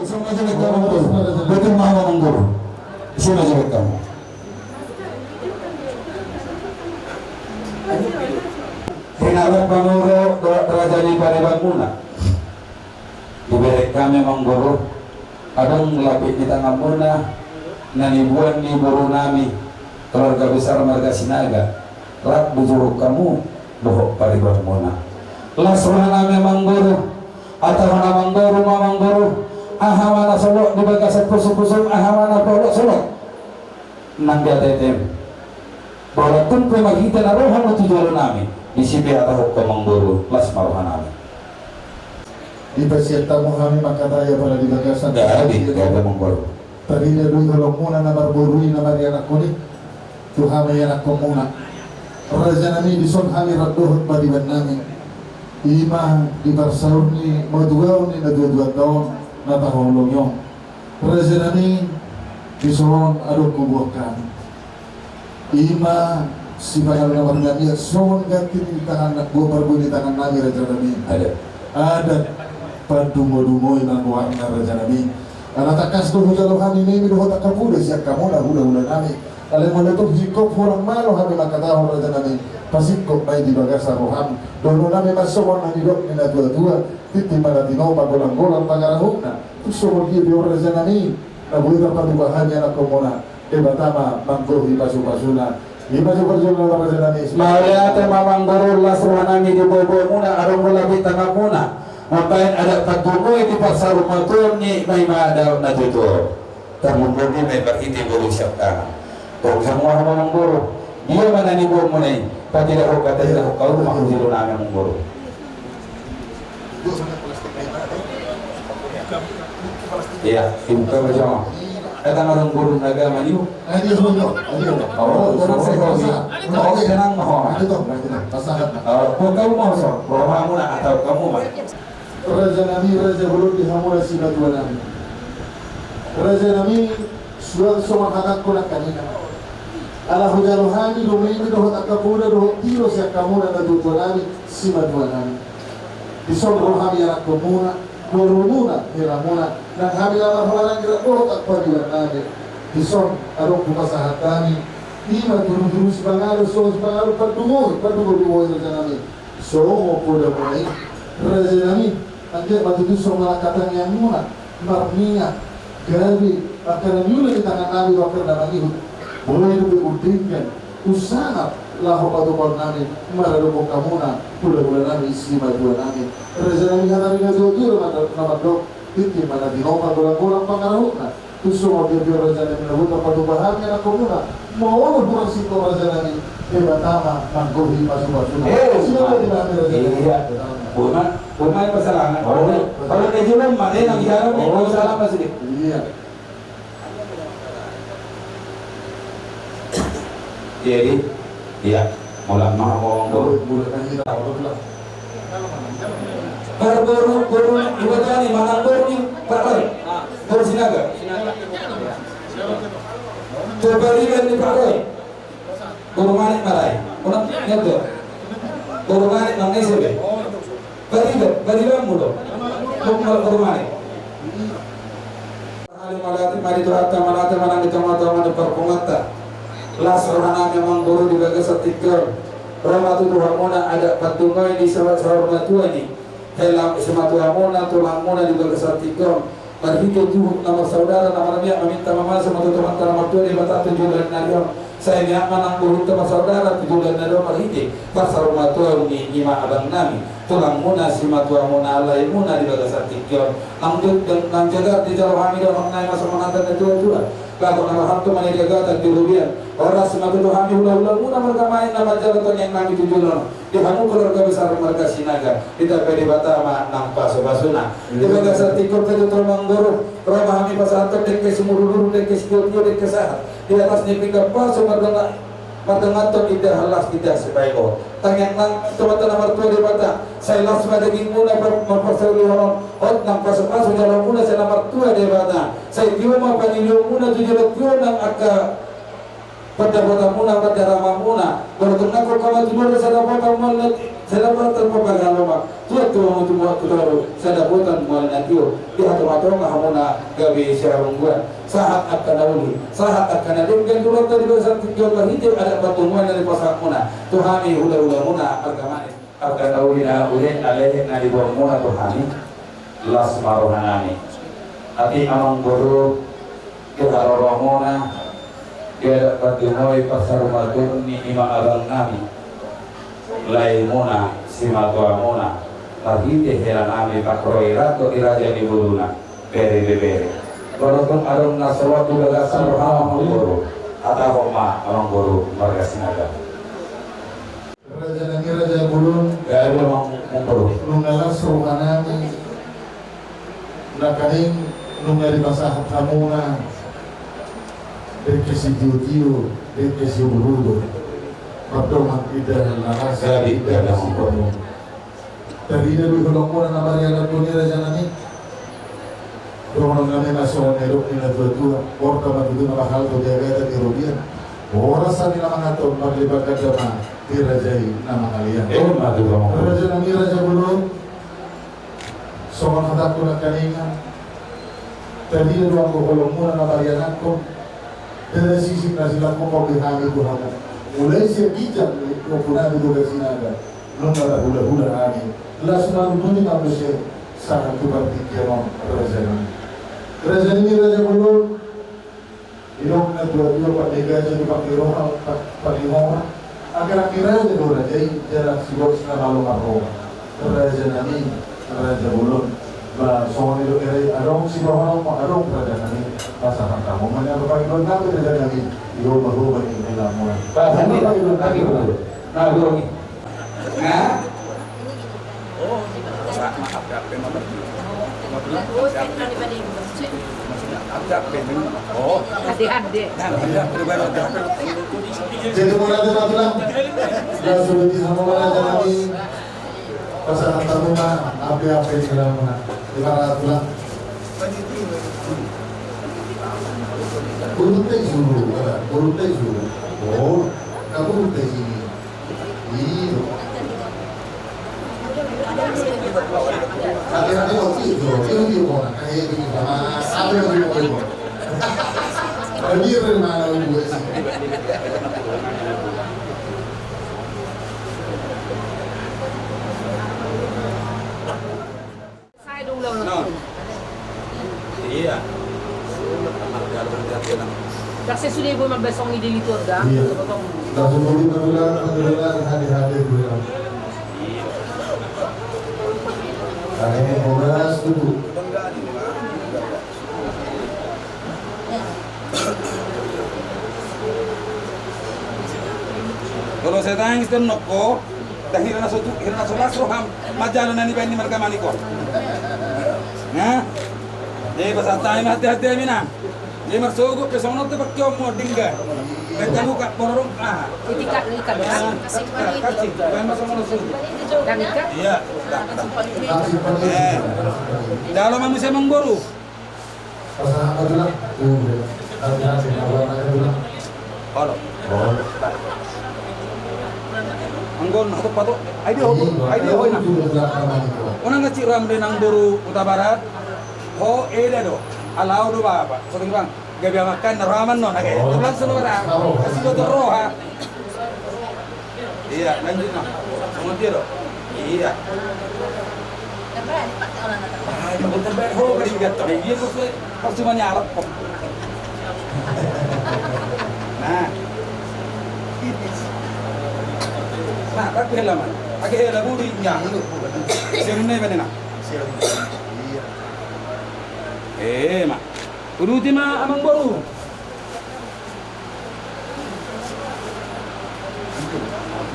Sama jelek kamu tuh, betul mau mengguru. Sama jelek kamu. Hinarap panguro raja di Paniban muna. Diberi kami mengguru. Adang lapit di tangan muna. Nanibuan di buru nami. Keluarga besar marga Sinaga. Rak bujuruk kamu. Bohok Paniban muna. Lasrah nami mengguru. Atau mana mengguru mengguru. Ahamana solok di bagasan pusuk-pusuk ahamana polok solok nangga tetem bola pun pemagita na rohan o tujuan namin disipi atau kemengguru las maruhan namin Ipasiata mo kami makataya para di bagasan gak ada mengguru tadi na doon halong muna na marburui na mari anak ko ni tuhami anak ko muna raja nami dison kami radohot padiban namin ima di barsaur ni madugaw ni na dua-dua taon natahulong yung raja nami dison adong kubuakan ima si pangalan na marganya son ganti di tangan buah barbu di tangan nami raja nami ada padungo-dungo na buang na raja nami takas doon jalohan ini doon takapuda siya kamu na hula-hula nami alam mo na ito hikop hurang malo kami makatahong raja nami pasikop may di bagasa roham doon nami masawang na nilok ni na dua-dua titi manatino pagulang-gulang pangarahok na sumul dia raja nami na buita padubahannya na komuna debatama mangkuhi pasu-pasuna lima superjumlah raja nami mauliate mamangguru las ruhanami di bobo muna arong mulabi tangap muna ngapain ada patungoy di pasar matur ni may maadaw na tutur termundur ni may berhiti buru syakta kung semua mamangguru dia mana ni buong muna pati lahu kata lahu kau makuzilu namin mengguru iya ibuka macam eta orang guru agama niu ayo orang sekolah senang mau kamu mau so kamu atau kamu mah raja nami raja belum dihamura sila dua nami raja nami sudah semua kakak kunak kanina ala hujaruhani domain dohot akapura dohot tiro siya kamuna na dua nami sima dua nami disobro kami anak komuna Dorumuna hiramuna dan hamilah orang kira at padiwan namin dison arong pumasahat kami lima dulu sebangaru sebangaru padungo raja nami songo poda mulai raja nami nanti matutuso malakatang yang muna marnia gabi akan nyula di tangan nabi wakil na manihut boleh lebih udingkan usaha lahu patukon nami maradumong kamuna pula-pula nami isi maduan nami raja nami hanami nga dua-dua namadok titi mana dinoma gulang-gulang pangarahuk na tuso mo biyo raja nami nabuta patubahan nga na komuna maulog kurang sito raja nami tama mangguhi pasu-pasuna sila di namin raja nami iya Puma yung pasalamat kalau kejulong mati nang iharap ni kau salah masih iya jadi iya mulai mau ngomong baru ibadani manang baru ni pakai baru Sinaga terbalikan di pakai baru manik marai orang ngerti baru manik nang SB bariban mulo baru manik mari turata malata manang kecamatan perpungata las rohana memang guru di bagas artikel Rama tu Tuhamona ada patungoy di sawar matua ni helam sematuhamona tulamona di bagas artikel marhito juhuk nama saudara nama namanya meminta mama sama teman teman matua di bata tujuan nariam saya niat manang guru teman saudara tujuan nariam marhiti pasar matua ni lima abang nami tulamona si matuhamona alai muna di bagas artikel nang jaga di jalan hamidah mengenai masa menantan dan jual lagu nama hantu mana jaga dan dirubian orang semakin hami ulang-ulang muna mereka nama jabatan yang kami tujuan di hamu keluarga besar marga Sinaga kita pedi batama nang pasu-pasuna di bagas artikel itu termangguru Rama kami pasal dek ke semururu dek ke sekilio dek ke sahat di atas nipika pasu margangaton tidak halas tidak sebaiko tangyang nang teman-teman mertua di bata saya langsung ada gimuna mempersauli orang nang pasu-pasu jalan muna saya mertua di bata saya kiuma panilio muna tujuan kiuma nang akka pada muna pada ramah muna berkenaan kalau kamu tidur di sana apa kamu Saya dapat terpakai lama. Dia tuh mau cuma tuh saya dapetan mulai nanti di hati-hati hamuna gabi siarung gua. Sahat akan nauli, sahat akan nauli. Kan dulu tadi bahasa tiga hijau ada pertemuan dari pasar muna. Tuhami hula-hula muna argamane. Akan nauli na ulen aleh na di bawah muna tuhami. Las marohanani. Ati amang guru kita roromona. Dia pertemuan pasar matun ni ima abang nami. Laimuna simatua muna pagite heranami pakroirato iraja di buluna bere Walaupun arung nasawatu gagasan rohama mengguru atau ma amang guru marga sinaga Raja nami raja bulun gaya memang mengguru nungalas rohanami nakaning nungari masahat hamuna dekesi tiu dekesi buludo Perdoman tidak narasa tidak ada sikono. Tadi dia bilang orang namanya dunia raja nani. Orang namanya nasional Eropa ini dua orang madu nama hal tu jaga dan Eropian. Orang sana nama ngatur berlibat kerjama dirajai nama kalian. madu Raja nami raja belum. Soal hendak tu nak kalingan. Tadi dia bilang kalau mula nama kalian aku. Dari sisi nasilat kau bihami Tuhan. Mulai sebijak puna itu ke sinaga, nunggu hula-hula lagi. Langsung menunjuk manusia sangat tukar pikiran raja ini. Raja ini raja belum. Hidup nak dua-dua pak negaji tu pak iroha pak iroha. Agar akhirnya jadi raja ini jarak sibuk sekali lalu maroha. Raja ini raja belum. Bah soal itu arong si bawah arong raja ini pasangan kamu. Mana apa yang nabi raja ini. Yo berubah ini lama. Bahan ini lagi betul. Nah, guru ini. Nah, maaf ya, memang oh, Adik-adik. Jadi mulai dari bilang, sudah sudah sama mana jadi pasangan terima apa yang dalam mana. Di mana bilang, urut dulu, oh, kamu urut ini, iya. Akhirnya waktu itu orang kayak gini sama apa yang dia mau. Lagi mana gue sih. Saya dulu iya. Kasi sudah ibu mabesong ni dito dah. Iya. Langsung beli berulang hari-hari berulang. Nah ini bogas dulu. Kalau saya tanya istri noko, dah hirana solas roham, majalah nani bani mereka maniko. Nah, jadi pasal tanya hati-hati mina. Jadi masuk ke pesona tu pakai omor dingga. Mereka buka borong Ikat kasih, bukan masuk masuk. dan ikat. Iya. Dalam manusia mengboru. Pasangan apa bilang? Hati-hati, apa bilang? Halo. Oh. Anggon atau patok. Idea hoi na. Unang ngacik ram din ang boru uta barat. Ho eda do. Alau do ba? Sering bang. Gabi makan ramen no nake. Tulang senora. Kasih do roha. Iya, lanjut no. Semua dia do. Iya. Betul betul ho kali gato. Iya kok pas cuma nyarap kok. Nah. Nah, tak helaman. Agak hela budi nyang itu. Sirine benena. Mak. Uruti ma amang baru.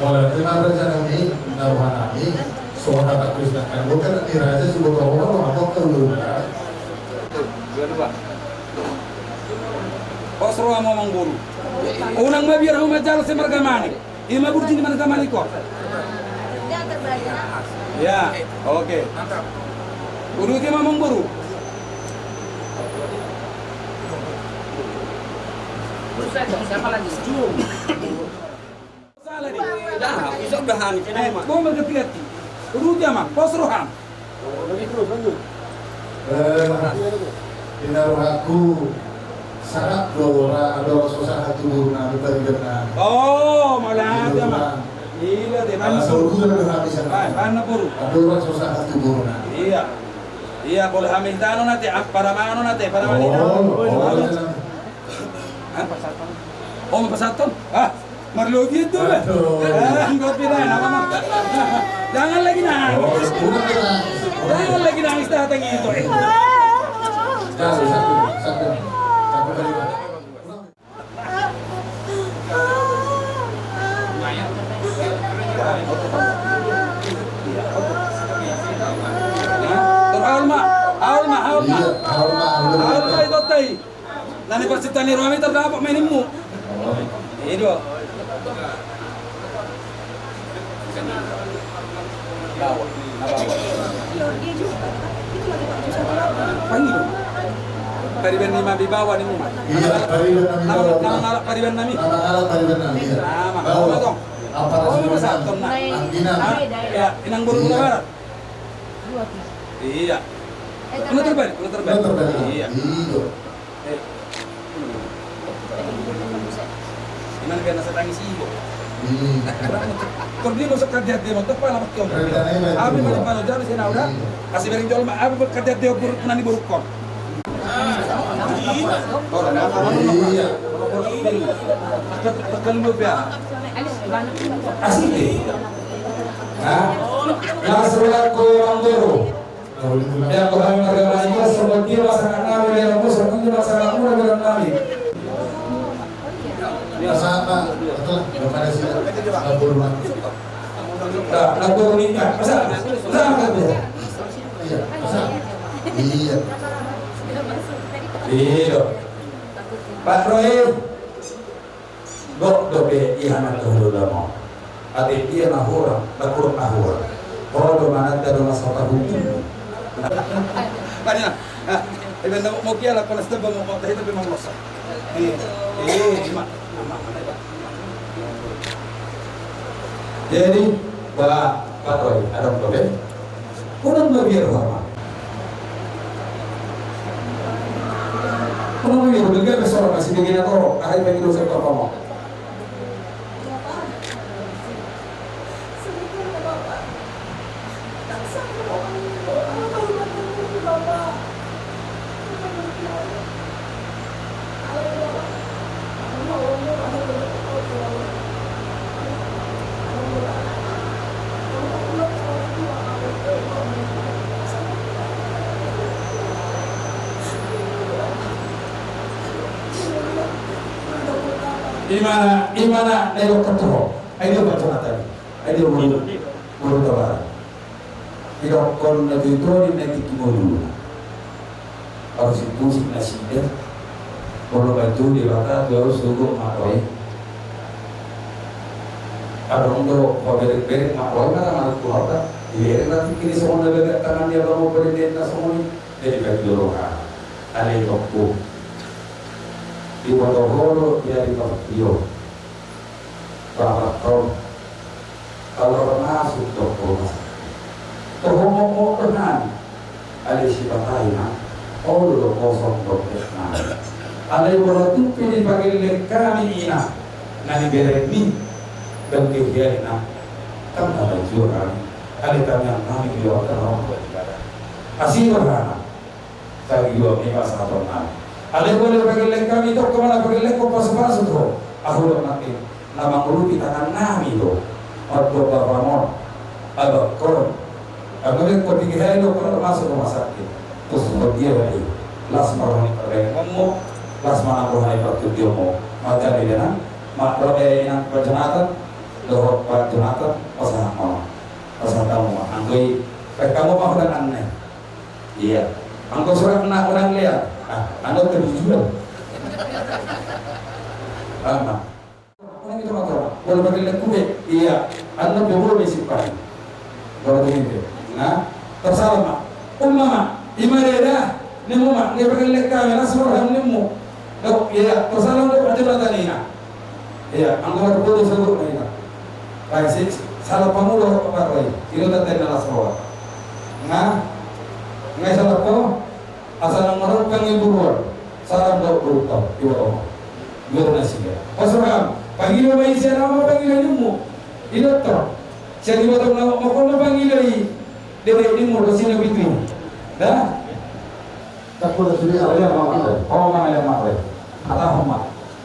Mulai terima raja ini, nama ini, soal kata Krishna kan, bukan ini raja sebuah orang atau keluluh. Pasro amo amang baru. Unang mabir ho majal sa margamani. Ima burti ni margamani ko. Ya, oke. Uruti ma amang baru. Siapa lagi? Salah ni. Dah, besok dah lahan kau mengerti-gerti udah mah posroham Inaruh aku sangat dora ada susah hati buruna bergerak. oh malah dia mah iya deh mana Kalau aku sudah habis mana puru ada orang susah hati buruna. iya boleh hamiltano nate para mano nate para manina oh pasaton marlogi itu lah enggak pindah nama mah jangan lagi nangis jangan lagi nangis datang itu Satu kalimat. Alma itu tay. Nani pasitani Romi terdapat maininmu. Itu. Panggil. Pariban ni mabibawa ni mo. Iya, pariban nami bawa. Nama pariban nami. Nama pariban nami. Nama. Bawa. Bawa. Apa rasanya? Anggina. Ya, inang burung barat. Iya. Kulo terbalik. Iya. Iya. Gimana biar nasa tangis ibu? Iya. Kalau dia masuk kerja dia mau tepat alamat kau. Abi mana mana jadi sih udah. Kasih bering jual mah abi kerja dia buruk nani buruk kau. Orang Iya. tekan lu biar. Asli. Nah, Nasrullah ko Manggoro. Yang kami agama seperti masyarakat kami yang seperti masyarakat orang kami. Sama, betul. Kepada sila. Laburan. Nah, nabur ini kan, masa kan dia. Iya. Iya. Iya. Pak Roy, dok dobe ihanan dulu lama. Ati dia nahura, nakur nahura. Oh, do mana ada masalah hukum. Kanina. Iban mau kia lah kalau sudah mau tahu itu memang losa. Jadi, Pak Roy, ada problem? Kurang lebih hormat. Kurang lebih berbagai besar masih begini atau hari pengen dosa pertama. Imana nego ketoro, ayo baca tadi, ayo mulu tawaran. Tidak kon nabi itu di nanti kimolu, harus itu sih nasinya. Kalau baju di bawah harus tunggu makoi. Ada untuk berik makoi mana mana keluar kan? Iya nanti kini semua negara tangan dia mau berdiri semua ini jadi bagi dorokan, ada yang toko. Di Wonosobo dia di Papio. Kalau masuk toko masuk. Toko mau tenan, ada si Patayana. Oh lo kosong dokterna. Ada yang tu pilih pakai kami ina, nani beremi dan kegiatan. Kan ada jualan. Ada kami yang kami jual terong. Asih berana. Saya jual ni pasal ternak. Ale boleh pakai kami itu kemana pakai lek pas itu. Aku nanti nama guru kita kan nami itu. Atau bapak ada koron. Aku ni kau tinggal itu kalau masuk rumah sakit. Terus dia lagi. Las marani pada ngomong. Las mana rohani waktu dia mau. Macam ni dia mak yang perjalanan. Doh perjalanan pasang mau. Pasang kamu. Angkui. Kamu mau dan aneh. Iya. Angkau surat kena orang lihat. Anda terjual. Lama. Orang itu macam kalau bagi lekube, iya. Anda berburu bisipan. Kalau begitu, nah tersalah. Umma, imareda, nemu mak, dia bagi lekame, langsung orang nemu. Oh iya, tersalah untuk ada tadi na. Iya, angkau berburu seluruh mereka. Baik, salah pamulo pakai itu tadi nala semua ngai salah ko asal nomor pengiburuan salah dok berutang iwa guru nasi dia pasraham pagi lo bayi siapa nama pagi lo ilmu itu toh siapa iwa toh nama mau kau pagi lo dia ilmu dosi nabi tu dah takut ada sini Saya Oma yang maklum, atau Oma.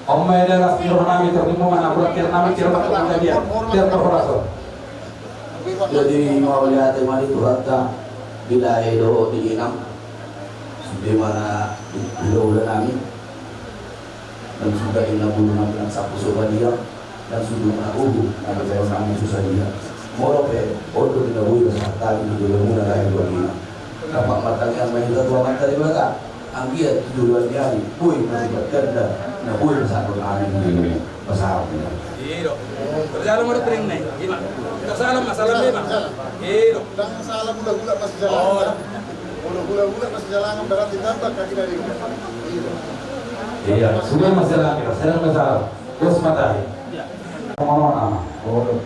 Oma yang adalah filosofi nami terlimu mana buat kira nami kira apa dia, kira korporasi. Jadi mau lihat teman itu kata bila edo di inam di mana beliau dan kami dan sudah inam bulu nampilan sapu sobat dia dan sudah mengaku nabi saya kami susah dia. Mau pe, odo tidak boleh bersama di dalam muda lain dua inam. Nampak matanya main itu dua mata di belakang. Anggiat duluan dia ni, pui melibatkan dah, nah pui bersatu kami di pasar. Iya. Berjalan mau tering nih. Gimana? Masalah ni bang. Iya. Jangan salah budak-budak masih jalan. Budak-budak masih jalan berat ditambah kaki dari. Iya, sudah masalah kita, sedang masalah. Terus matahari. Mau nama? Oh.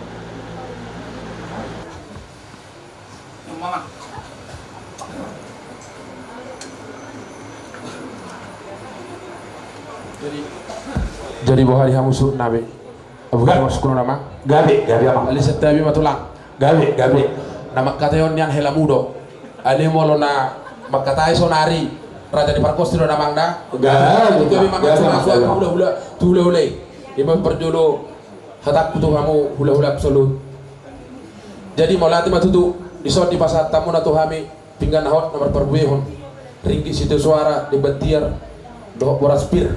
Mama. Jadi bahwa dia musuh nabi bukan masuk nama Gabi apa? ali setabi matulang Gabi. nama kata yon yang hela mudo ali molo na makatai sonari raja di parkos tiro namangda Gabi. gabi mama cuma hula hula iba perjolo hatak kutu kamu hula absolut jadi molati matutu isot di pasar tamu na tuhami pinggan hot nomor perbuehon ringgi situ suara di betiar doh boras pir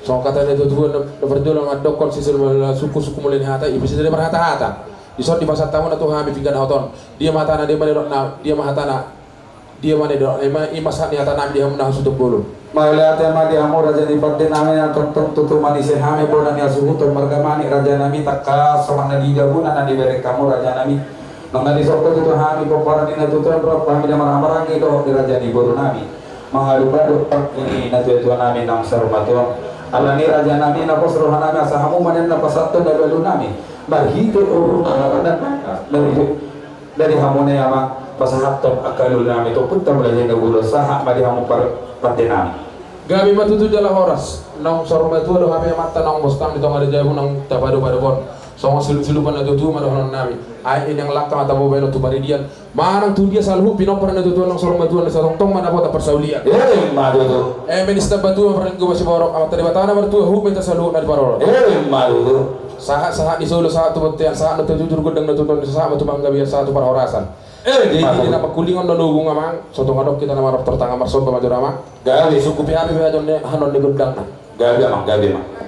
so kata itu tuh berjualan ngadok konsisten suku-suku mulai hata ibu sih dari berhata-hata isot di pasar tamu na tuhami pinggan hoton dia matana dia mana dia mahatana dia mana dia imas ni hata nam dia menang sutuk bulu Melihat tema di amor raja di partai namanya tonton tutu manis hame bonan ya suhu tu margamani raja nami takka sama nadi gabuna nadi beri kamu raja nami nang di soko tutu hami poparan di natutuan berapa kami dan marah-marah gitu di raja di boru nami mengadu badu ini natutuan nami nang sarumatuan Allah ni raja nami napa seruhan nami asahamu manen napa satu dari balu nami barhite dari hamune ama pasahatom akalul nami to pun tambah jadi gulu sahak badi hamu partai nami gabi matutu jala horas nong sarumatu do hame mata nong bostam di tonga de jabu nong tapado pada bon songo silu-silupan na tutu mana honon nami ay inyang lakang atau bobeno tu baridian manang tu dia salhu pinopar na tutu nong sarumatu na sarong tong mana bota persaulian madu tu minister batu pernah gue masih borok amat dari batana bertu hu minta salhu na di paroro madu tu sahat di solo sahat tu betian sahat na tujur gudang na tutu sahat tu bangga biasa satu parhorasan jadi nama kulingon na nugung amang soto ngadok kita nama dokter tangga marson pa majorama gabi suku pihapi hajon ne hanon ni gudang na gabi amang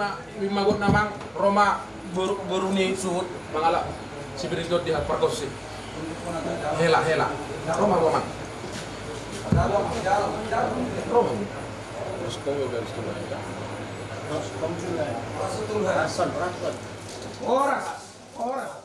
na magot namang Roma buru ni suhut mangala si Berigot di perkosi. Hela. Roma Roma. Roma. Terus kamu dari situ. Orang.